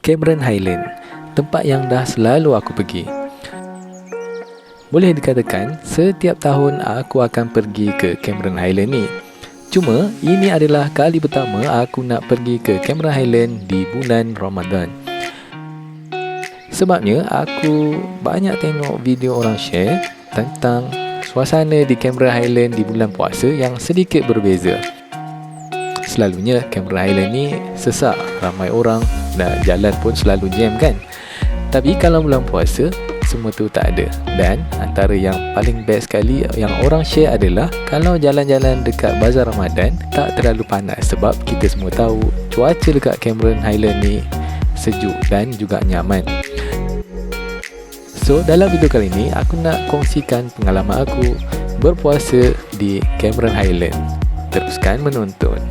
Cameron Highland, tempat yang dah selalu aku pergi. Boleh dikatakan setiap tahun aku akan pergi ke Cameron Highland ni. Cuma ini adalah kali pertama aku nak pergi ke Cameron Highland di bulan Ramadan. Sebabnya aku banyak tengok video orang share tentang suasana di Cameron Highland di bulan puasa yang sedikit berbeza. Selalunya Cameron Highland ni sesak, ramai orang dan jalan pun selalu jam kan. Tapi kalau bulan puasa, semua tu tak ada. Dan antara yang paling best sekali yang orang share adalah kalau jalan-jalan dekat Bazar Ramadan tak terlalu panas. Sebab kita semua tahu cuaca dekat Cameron Highland ni sejuk dan juga nyaman. So dalam video kali ni aku nak kongsikan pengalaman aku berpuasa di Cameron Highland. Teruskan menonton.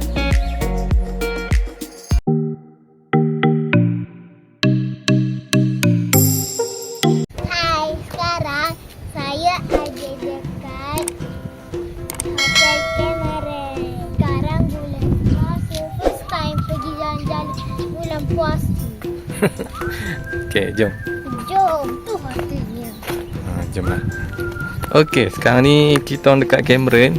Okay, jom. Tu hotelnya. Jomlah. Okay, sekarang ni kita orang dekat Cameron,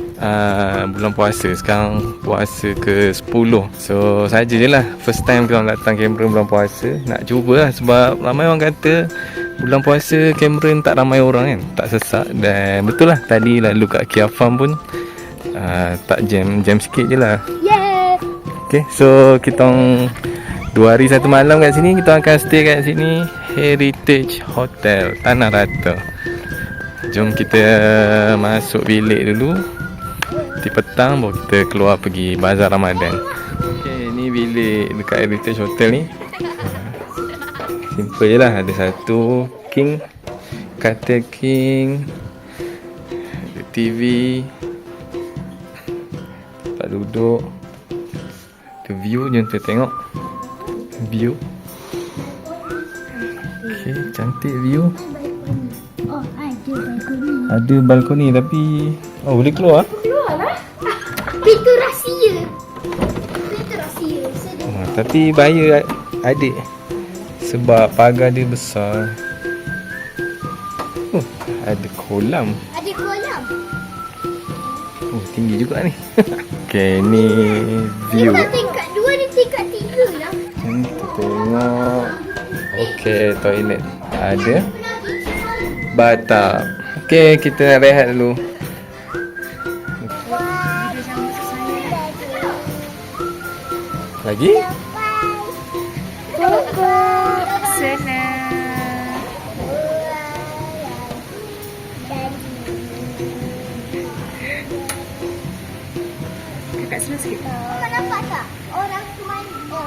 bulan puasa. Sekarang puasa ke-10. So, saja je lah first time kita orang datang Cameron bulan puasa. Nak cuba lah sebab ramai orang kata bulan puasa Cameron tak ramai orang kan, tak sesak. Dan betul lah, tadi lalu kat Kia Farm pun tak jam sikit je lah. Yeah. Okay, so kita orang 2 hari 1 malam kat sini. Kita akan stay kat sini, Heritage Hotel Tanah Rata. Jom kita masuk bilik dulu. Di petang baru kita keluar pergi Bazar Ramadan. Okay, ni bilik dekat Heritage Hotel ni. Simple je lah. Ada satu king, katil king, ada TV, tempat duduk, ada view. Jom kita tengok view. Okay, cantik view. Oh, ada balkoni. Ada balkoni tapi boleh keluar. Keluar lah. Pintu rahsia. Pintu rahsia. Tapi bahaya adik sebab pagar dia besar. Ada kolam. Ada kolam. Tinggi juga ni. Okay, ni view. Dia tingkat 2 dan tingkat 3 lah. Kita tengok. Okay, toilet ada. Bathtub. Okay, kita rehat dulu. Lagi? Pokok senang. Kakak senang sikit. Kau nampak tak? Orang manja.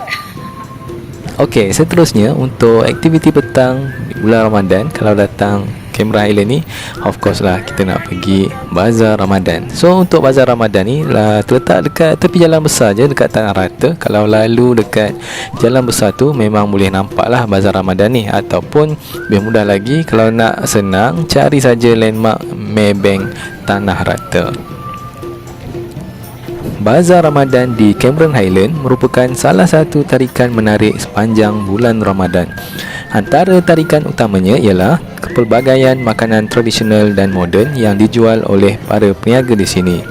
Okey, seterusnya untuk aktiviti petang di bulan Ramadan, kalau datang Cameron Highland ni, of course lah kita nak pergi Bazar Ramadan. So untuk Bazar Ramadan ni lah terletak dekat tepi jalan besar je, dekat Tanah Rata. Kalau lalu dekat jalan besar tu memang boleh nampak lah Bazar Ramadan ni. Ataupun lebih mudah lagi, kalau nak senang, cari saja landmark Maybank Tanah Rata. Bazar Ramadan di Cameron Highland merupakan salah satu tarikan menarik sepanjang bulan Ramadan. Antara tarikan utamanya ialah kepelbagaian makanan tradisional dan moden yang dijual oleh para peniaga di sini.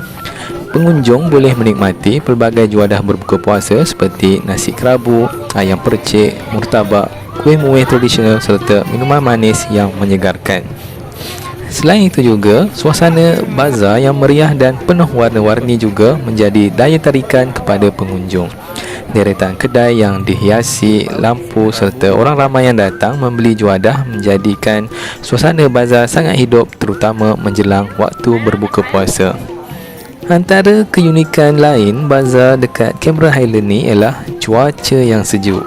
Pengunjung boleh menikmati pelbagai juadah berbuka puasa seperti nasi kerabu, ayam percik, murtabak, kuih muih tradisional serta minuman manis yang menyegarkan. Selain itu juga, suasana bazar yang meriah dan penuh warna-warni juga menjadi daya tarikan kepada pengunjung. Deretan kedai yang dihiasi lampu serta orang ramai yang datang membeli juadah menjadikan suasana bazar sangat hidup, terutama menjelang waktu berbuka puasa. Antara keunikan lain bazar dekat Cameron Highland ni ialah cuaca yang sejuk.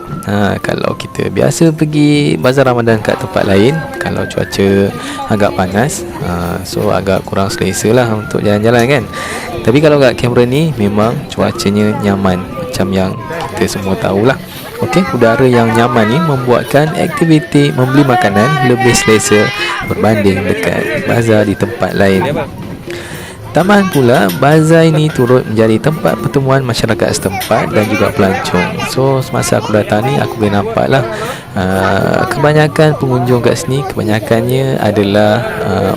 Kalau kita biasa pergi bazar Ramadan kat tempat lain, kalau cuaca agak panas, so agak kurang selesa lah untuk jalan-jalan kan. Tapi kalau kat Cameron ni memang cuacanya nyaman, macam yang kita semua tahulah. Okey, udara yang nyaman ni membuatkan aktiviti membeli makanan lebih selesa berbanding dekat bazar di tempat lain. Tambahan pula, bazar ini turut menjadi tempat pertemuan masyarakat setempat dan juga pelancong. So, semasa aku datang ni, aku boleh nampak lah Kebanyakan pengunjung kat sini kebanyakannya adalah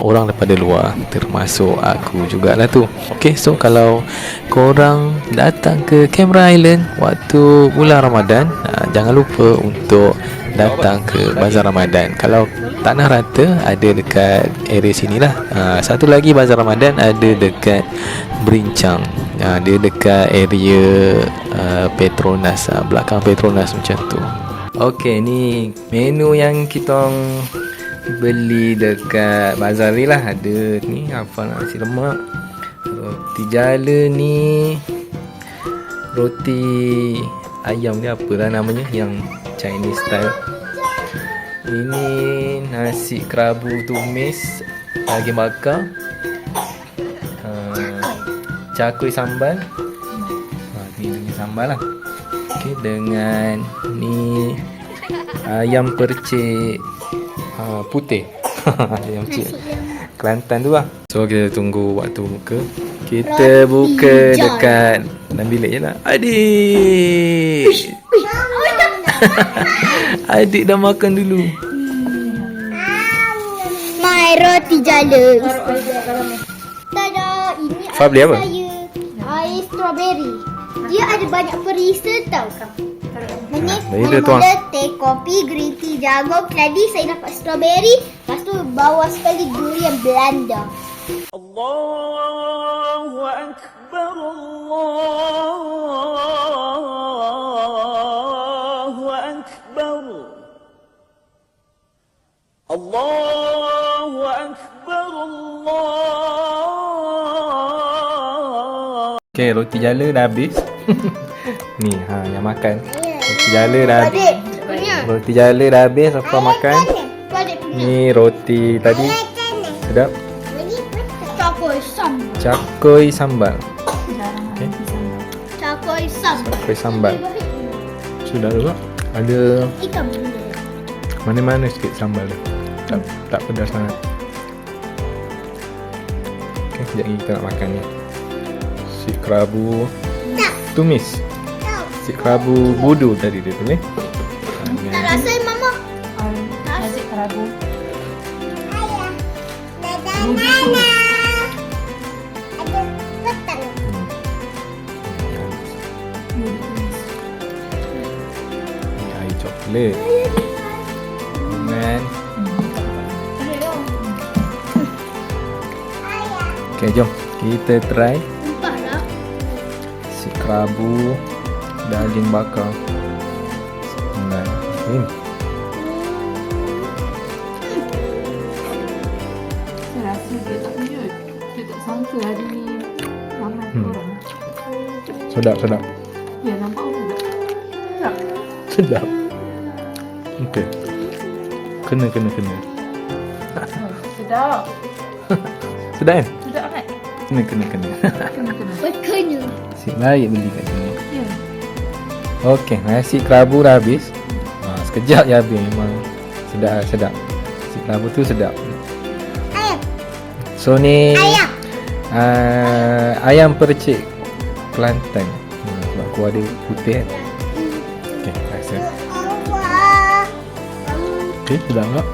orang daripada luar, termasuk aku jugalah tu. Okay, so kalau korang datang ke Cameron Highland waktu bulan Ramadan, jangan lupa untuk datang ke Bazar Ramadan. Kalau Tanah Rata ada dekat area sinilah. Satu lagi Bazar Ramadan ada dekat Berincang. Dia dekat area Petronas, belakang Petronas macam tu. Okey, ni menu yang kita beli dekat bazar ni lah. Ada ni apa, nasi lemak, roti jala ni, roti ayam ni apalah namanya, yang Chinese style. Ini nasi kerabu tumis, daging bakar, cakui sambal. Ni daging sambal lah. Okey, dengan ni ayam percik putih. Ayam percik Kelantan tu lah. So kita tunggu waktu buka. Kita buka dekat dalam bilik je lah. Adik Adik dah makan dulu. My roti jala. Tada, ini Fah beli apa? saya. Air strawberry. Dia ada banyak perisa tau. Ini dia tuang. mula teh, kopi, green tea, jagung. Tadi saya dapat strawberry. Lepas tu bawah sekali durian Belanda. Allahu Akbar, Allahu Akbar, Allahu Akbar, Allah. Okay, roti jala dah habis. Ni yang makan. Roti jala dah habis. Adik, punya. Roti jala dah habis, apa makan? Tu adik punya. Ni roti tadi. Sedap. Cakoi sambal. Cakoi sambal. Okay. Cakoi sambal. Cakoi sambal. Sudah juga. Ada Ikan benda. mana-mana sikit sambal dia. Tak pedas sangat. Okay, sekejap lagi kita nak makan ni. Si kerabu tumis. Si kerabu budu tadi dia tulis. Tak rasa mama. Nasi kerabu. Ayah. Nana. Ada petang. Ni air coklat. Dengan okay, jom kita try Nampak lah. si kerabu daging bakar. Bismillahirrahmanirrahim. Saya rasa dia tak punya. Dia tak sangka hari ni ramai orang. Sedap. Ya, nampak orang tak? Tak. Sedap. Okey. Kena. Sedap. Sedap kan? Sedap kan? Kena. Kena. Berkena. Si baik beli kat sini. Ya. Okey, nasi kerabu dah habis. Sekejap je habis, memang sedap. Si kerabu tu sedap. Ayam. So ni Ayam. ayam percik Kelantan. Sebab aku ada putih kan. Okey, rasa. Allah. Okey, sedap tak?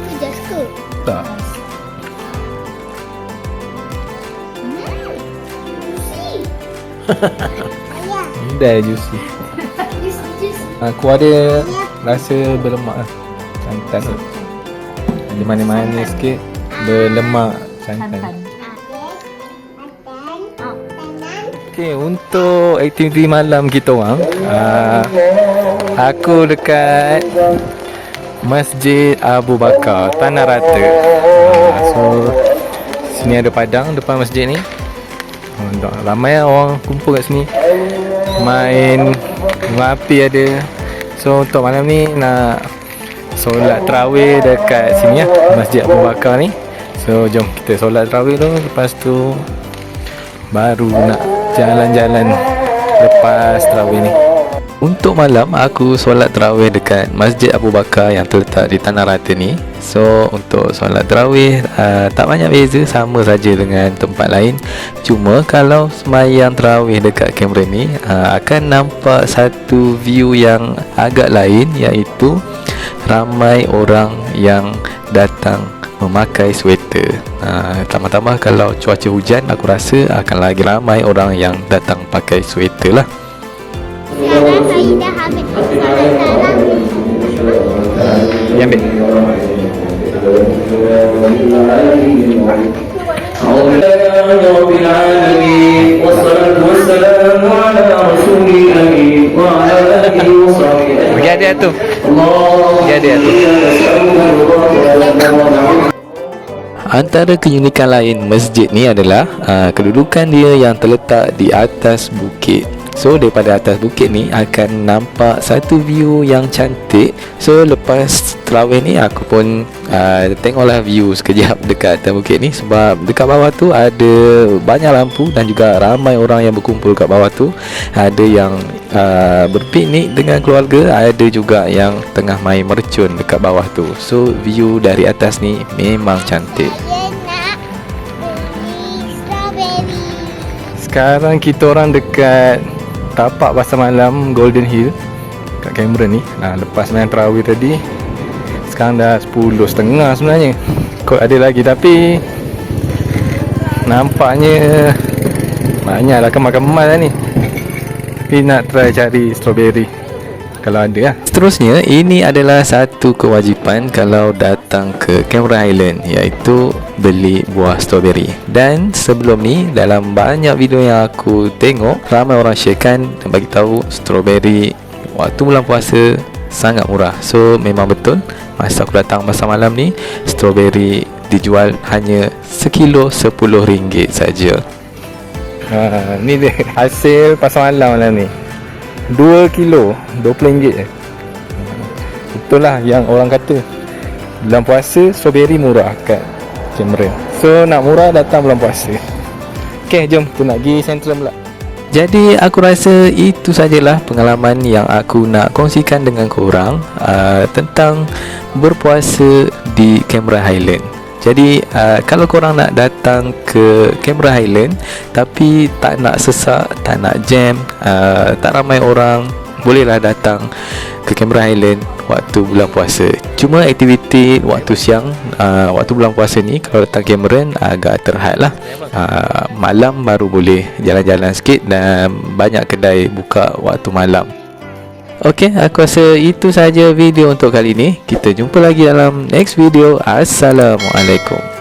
Pedas ke? Tak. Juicy. Ayam. Dah juicy. Juicy. Aku ada rasa berlemak lah. Santan tu. Ada manis-manis sikit. Berlemak santan. Santan. Okey, untuk aktiviti malam kita orang, aku dekat Masjid Abu Bakar, Tanah Rata. So sini ada padang depan masjid ni. Ramai orang kumpul kat sini. Main bunga api ada. So untuk malam ni nak solat tarawih dekat sini lah, Masjid Abu Bakar ni. So jom kita solat tarawih tu, lepas tu baru nak jalan-jalan lepas tarawih ni. Untuk malam aku solat tarawih dekat Masjid Abu Bakar yang terletak di Tanah Rata ni. So untuk solat tarawih tak banyak beza, sama saja dengan tempat lain. Cuma kalau semayang tarawih dekat Cameron ni akan nampak satu view yang agak lain, iaitu ramai orang yang datang memakai sweater. Tambah-tambah kalau cuaca hujan, aku rasa akan lagi ramai orang yang datang pakai sweater lah. Sekarang saya dah habis solat tarawih. Ni ambil. Pergi adik tu. Pergi adik tu. Antara keunikan lain masjid ni adalah kedudukan dia yang terletak di atas bukit. So daripada atas bukit ni akan nampak satu view yang cantik. So lepas tarawih ni aku pun tengoklah view sekejap dekat atas bukit ni, sebab dekat bawah tu ada banyak lampu dan juga ramai orang yang berkumpul kat bawah tu. Ada yang berpiknik dengan keluarga, ada juga yang tengah main mercun dekat bawah tu. So view dari atas ni memang cantik. Saya nak beli strawberry. Sekarang kita orang dekat tapak pasar malam Golden Hill kat Cameron ni. Lepas main tarawih tadi, sekarang dah 10.30 sebenarnya. Kot ada lagi, tapi nampaknya banyaklah kemal-kemal lah ni. Tapi nak try cari strawberry kalau ada lah. Seterusnya, ini adalah satu kewajipan kalau datang ke Cameron Highland, iaitu beli buah strawberry. Dan sebelum ni, dalam banyak video yang aku tengok, ramai orang sharekan dan bagi tahu strawberry waktu bulan puasa sangat murah. So memang betul, masa aku datang pasar malam ni, strawberry dijual hanya sekilo RM10 saja. Ni dia hasil pasar malam ni, 2 kilo RM20 je. Betul lah yang orang kata bulan puasa strawberry murah kat Cameron. So nak murah datang bulan puasa. Okay, jom kita nak pergi Central pula. Jadi aku rasa itu sajalah pengalaman yang aku nak kongsikan dengan korang tentang berpuasa di Cameron Highland. Jadi kalau korang nak datang ke Cameron Highland tapi tak nak sesak, tak nak jam, tak ramai orang, bolehlah datang ke Cameron Highland waktu bulan puasa. Cuma aktiviti waktu siang, waktu bulan puasa ni kalau datang Cameron agak terhad lah. Malam baru boleh jalan-jalan sikit dan banyak kedai buka waktu malam. Okey, aku rasa itu saja video untuk kali ini. Kita jumpa lagi dalam next video. Assalamualaikum.